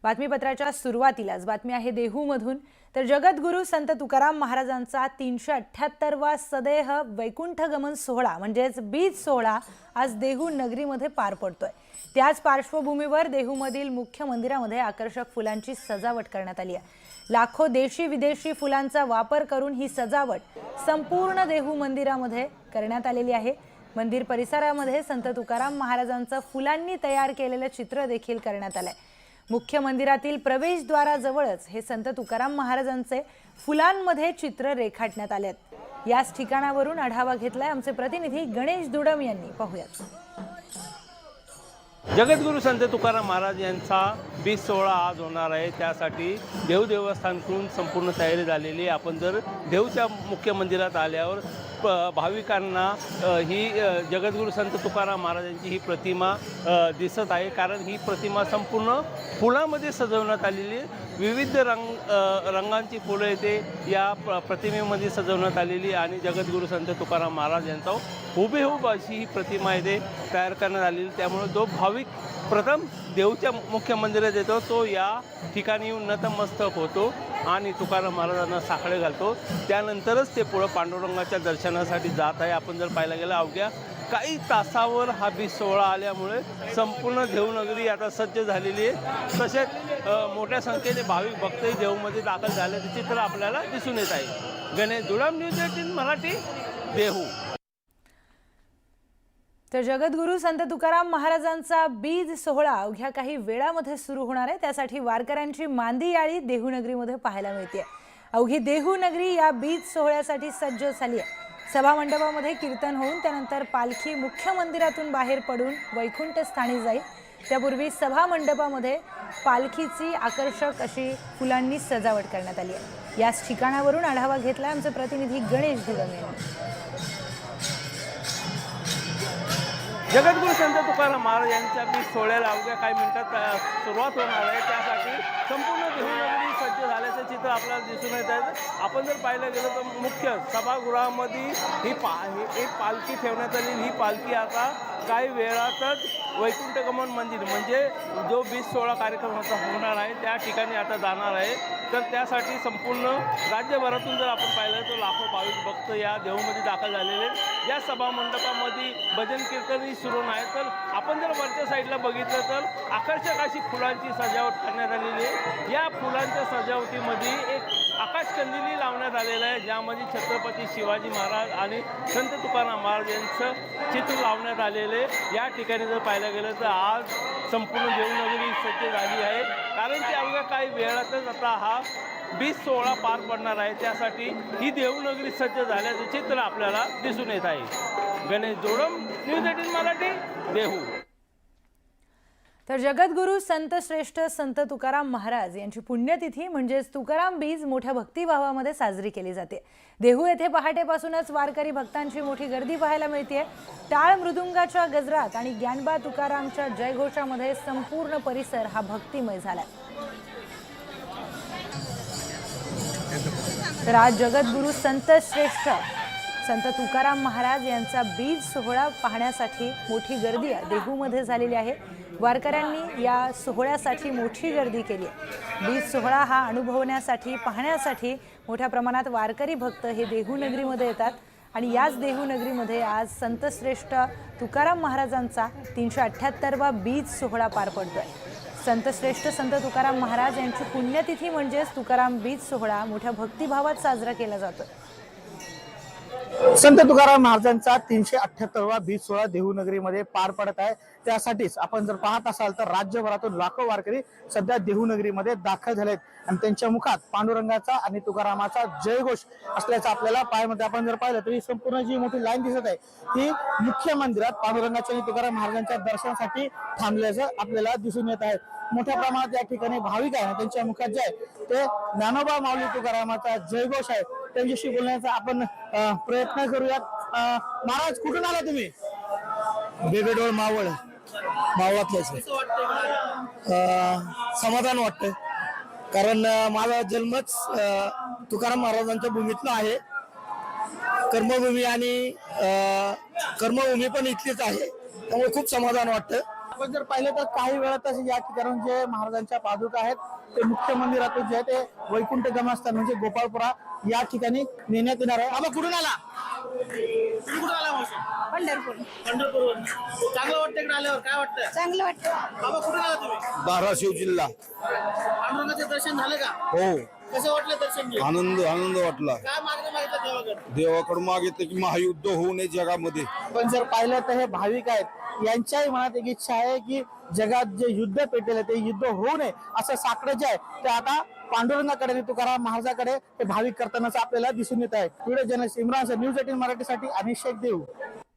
बातमीपत्राच्या सुरुवातीलाच बातमी आहे देहूमधून। तर जगद्गुरू संत तुकाराम महाराजांचा 378वा सदेह वैकुंठ गमन सोहळा म्हणजेच बीज सोहळा आज देहू नगरीमध्ये पार पडतोय। त्याच पार्श्वभूमीवर देहूमधील मुख्य मंदिरामध्ये आकर्षक फुलांची सजावट करण्यात आली आहे। लाखो देशी विदेशी फुलांचा वापर करून ही सजावट संपूर्ण देहू मंदिरामध्ये करण्यात आलेली आहे। मंदिर परिसरामध्ये संत तुकाराम महाराजांचं फुलांनी तयार केलेले चित्र देखील करण्यात आले। मुख्य मंदिरातील प्रवेशद्वाराजवळच हे संत तुकाराम महाराजांचे फुलांमध्ये चित्र रेखाटण्यात आले आहेत। याच ठिकाणावरून आढावा घेतलाय आमचे प्रतिनिधी गणेश दुडम यांनी। पाहूयात। जगद्गुरू संत तुकाराम महाराज यांचा बीज सोहळा आज होणार आहे। त्यासाठी देहू देवस्थानकडून संपूर्ण तयारी झालेली आहे। आपण जर देहूच्या मुख्य मंदिरात आल्यावर भाविकांना ही जगद्गुरू संत तुकाराम महाराजांची ही प्रतिमा दिसत आहे, कारण ही प्रतिमा संपूर्ण फुलामध्ये सजवण्यात आलेली आहे। विविध रंगांची फुलं येते या प्रतिमेमध्ये सजवण्यात आलेली आणि जगद्गुरू संत तुकाराम महाराज यांचा हुबेहूब अशी ही प्रतिमा येते तयार करण्यात आलेली। त्यामुळे जो भाविक प्रथम देहूच्या मुख्य मंदिरात येतो तो या ठिकाणी येऊन नतमस्तक होतो आणि तुकाराम महाराजांना साकडे घालतो। त्यानंतरच ते पुढे पांडुरंगाच्या दर्शनासाठी जात आहे। आपण जर पाहायला गेलं अवघ्या काही तासावर हा बीज सोहळा आल्यामुळे संपूर्ण देहू नगरी आता सज्ज झालेली आहे। तसेच मोठ्या संख्येने भाविक भक्तही देहूमध्ये दाखल झाल्याचे चित्र आपल्याला दिसून येत आहे। गणेश दुडम, न्यूज 18 मराठी, देहू। तर जगद्गुरू संत तुकाराम महाराजांचा बीज सोहळा अवघ्या काही वेळामध्ये सुरू होणार आहे। त्यासाठी वारकऱ्यांची मांदी याळी देहू नगरीमध्ये पाहायला मिळते। अवघी देहू नगरी या बीज सोहळ्यासाठी सज्ज झाली आहे। सभा मंडपामध्ये कीर्तन होऊन त्यानंतर पालखी मुख्य मंदिरातून बाहेर पडून वैकुंठ स्थानी जाईल। त्यापूर्वी सभा मंडपामध्ये पालखीची आकर्षक अशी फुलांनी सजावट करण्यात आली आहे। याच ठिकाणावरून आढावा घेतला आमचे प्रतिनिधी गणेश दुडम यांनी। जगद्गुरू संत तुकाराम महाराज यांच्या बीज सोहळ्याला अवघ्या काही मिनिटात सुरुवात होणार आहे। त्यासाठी संपूर्ण देहू नगरी सज्ज झाल्याचं चित्र आपल्याला दिसून येत आहे। आपण जर पाहायला गेलो तर मुख्य सभागृहामध्ये ही पालखी ठेवण्यात आली। ही पालखी आता काही वेळातच वैकुंठ गमन मंदिर म्हणजे जो बीज सोहळा कार्यक्रम होणार आहे त्या ठिकाणी आता जाणार आहे। तर त्यासाठी संपूर्ण राज्यभरातून जर आपण पाहिलं तर लाखो भाविक भक्त या देहूमध्ये दाखल झालेले आहेत। या सभा मंडपामध्ये भजन कीर्तनही सुरू आहे। तर आपण जर वरच्या साईडला बघितलं तर आकर्षक अशी फुलांची सजावट करण्यात आलेली आहे। या फुलांच्या सजावटीमध्ये एक आकाशकंदिली लावण्यात आलेलं आहे, ज्यामध्ये छत्रपती शिवाजी महाराज आणि संत तुकाराम महाराज यांचं चित्र लावण्यात आलेले। या ठिकाणी जर पाहायला गेलं तर आज संपूर्ण देहूनगरी सज्ज झाली आहे, कारण की अवघ्या काही वेळातच आता हा बीज सोहळा पार पडणार आहे। त्यासाठी ही देहूनगरी सज्ज झाल्याचं चित्र आपल्याला दिसून येत आहे। गणेश जोडम, न्यूज 18 मराठी, देहू। तर जगद्गुरू संत श्रेष्ठ संत तुकाराम महाराज यांची पुण्यतिथी म्हणजेच तुकाराम बीज मोठ्या भक्तिभावामध्ये साजरी केली जाते। देहू येथे पहाटेपासूनच वारकरी भक्तांची मोठी गर्दी पाहायला मिळते। टाळ मृदुंगाच्या गजरात आणि ज्ञानबा तुकारामच्या जयघोषामध्ये संपूर्ण परिसर हा भक्तिमय झालाय। तर आज जगद्गुरू संत श्रेष्ठ संत तुकाराम महाराज यांचा बीज सोहळा पाहण्यासाठी मोठी गर्दी देहूमध्ये झालेली आहे। वारकऱ्यांनी या सोहळ्यासाठी मोठी गर्दी केली आहे। बीज सोहळा हा अनुभवण्यासाठी पाहण्यासाठी मोठ्या प्रमाणात वारकरी भक्त हे देहू नगरीमध्ये येतात आणि याच देहू नगरीमध्ये आज संत श्रेष्ठ तुकाराम महाराजांचा 378वा बीज सोहळा पार पडतोय। संत श्रेष्ठ संत तुकाराम महाराज यांची पुण्यतिथी म्हणजेच तुकाराम बीज सोहळा मोठ्या भक्तिभावात साजरा केला जातो। संत तुकाराम महाराजांचा 378वा बीज सोहळा देहू नगरीमध्ये पार पडत आहे। त्यासाठीच आपण जर पाहत असाल तर राज्यभरातून लाखो वारकरी सध्या देहू नगरीमध्ये दाखल झालेत आणि त्यांच्या मुखात पांडुरंगाचा आणि तुकारामाचा जयघोष असल्याचं आपल्याला पाहायमध्ये आपण जर पाहिलं तरी संपूर्ण जी मोठी लाईन दिसत आहे ती मुख्य मंदिरात पांडुरंगाच्या आणि तुकाराम महाराजांच्या दर्शनासाठी थांबल्याचं आपल्याला दिसून येत आहे। मोठ्या प्रमाणात या ठिकाणी भाविक आहे, त्यांच्या मुखात जे आहे ते ज्ञानोबा माऊली तुकारामाचा जयघोष आहे। त्यांच्याशी बोलण्याचा आपण प्रयत्न करूयात। महाराज, कुठून आला तुम्ही? बेबेडोळ मावळ, मावळातल्याच। समाधान वाटतं, कारण माझा जन्मच तुकाराम महाराजांच्या भूमीतला आहे। कर्मभूमी आणि कर्मभूमी पण इथलीच आहे, त्यामुळे खूप समाधान वाटतं। आपण जर पाहिलं तर काही वेळातच या ठिकाणी जे महाराजांच्या पादुका आहेत ते मुख्य मंदिरातून जे आहे ते वैकुंठ गमनस्थान म्हणजे गोपाळपुरा या ठिकाणी नेण्यात येणार आहे. आबा कुठून आला? तुम्ही कुठून आला मावशी? पंढरपूर. पंढरपूर. चांगलं वाटतं इकडे आल्यावर? काय वाटतं? चांगलं वाटतं. बाबा कुठून आला तुम्ही? धाराशिव जिल्हा. पांडुरंगाचे दर्शन झालं का? हो, कसं वाटलं दर्शन घेऊन? आनंद वाटला. काय मागणी मागितलं देवाकडे? देवाकडे मागितलं की महायुद्ध होऊ नये जगामध्ये. पण जर पाहिलं तर हे भाविक आहेत यांच्याही मनात एक इच्छा आहे की जगात जे युद्ध पेटेल ते युद्ध होऊ नये असं साकडं जे आहे ते आता पांडुरंगाकडे आणि तुकाराम महाराजाकडे हे भाविक करतानाच आपल्याला दिसून येत आहे. Video journalist Imran sir, news 18 मराठीसाठी अनिश शेख देऊ.